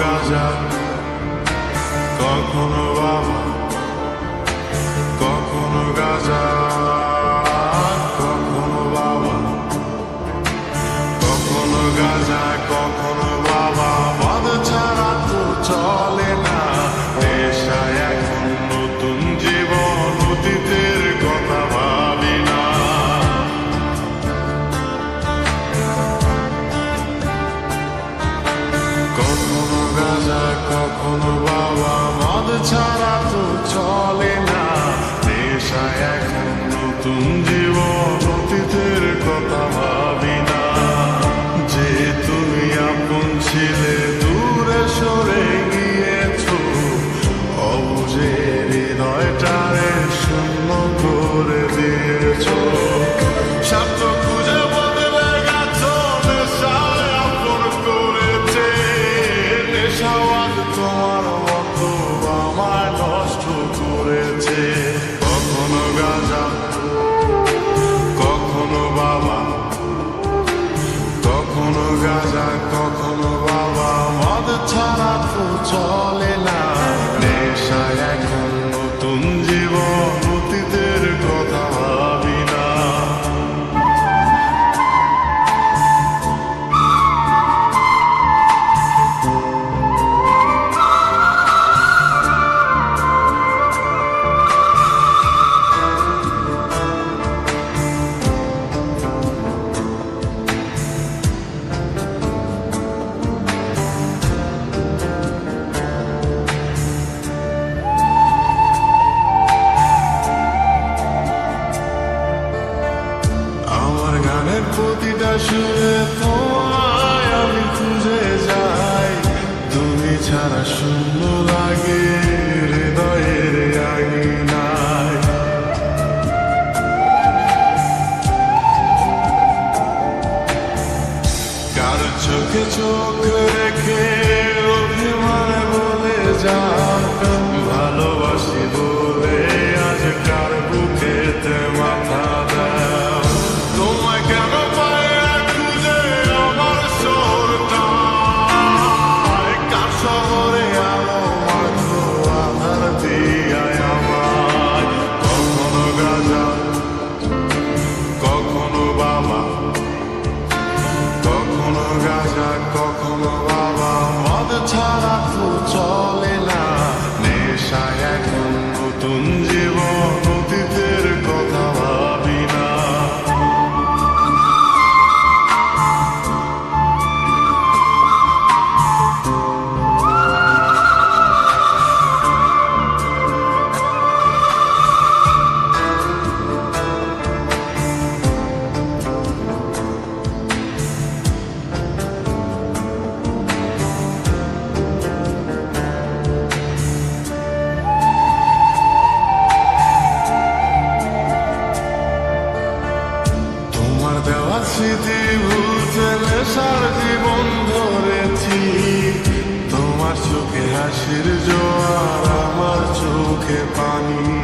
গাঁজা, কখনো বাবা, কখনো গাঁজা, কখনো বাবা, কখনো গাঁজা, কখনো বাবা। মদ ছাড়া তো চলে না, নেশায় এখন নতুন জীবন, অতীতের কথা ভাবি না। কখনো গাঁজা, কখনো বাবা, মদ ছাড়া তো চলে না, নেশায় এখন নতুন জীবন, অতীতের কথা ভাবি না। যে তুমি আপন ছিলে দূরে সরে গিয়েছো, অবুঝের হৃদয়টারে শূন্য করে দিয়েছো। স্বার্থ খুঁজে বদলে গেছো, নেশায় আপন করেছে, নেশাওয়াদ তোমার মতো আমায় নষ্ট করেছে। কখনো গাঁজা, কখনো বাবা, কখনো গাঁজা, কখনো বাবা, মদ ছাড়া তো চলে না, নেশায় এখন নতুন জীবন, অতীতের কথা ভাবি না। আমার গানের প্রতিটা সুরে তোমায় আমি খুঁজে যাই, তুমি ছাড়া শূন্য লাগে হৃদয়ের আঙিনায়। কার চোখে চোখ রেখে অভিমানে বলে যাও, ভালোবাসি বলে আজ কার বুকেতে মাথা দাও। তোমায় কেন পাই না খুঁজে আমার শহরটায়, কার শহরে আলো মাখো আধার দিয়ায় আমায়। কখনো গাঁজা, কখনো বাবা, কখনো গাঁজা, কখনো বাবা, মদ ছাড়া তো চলে না, নেশায় এখন নতুন জীবন, অতীতের কথা ভাবি না। তোমার দেওয়া স্মৃতি ভুলতে নেশার জীবন ধরেছি, তোমার চোখে হাসির জোয়ার, আমার চোখে পানি।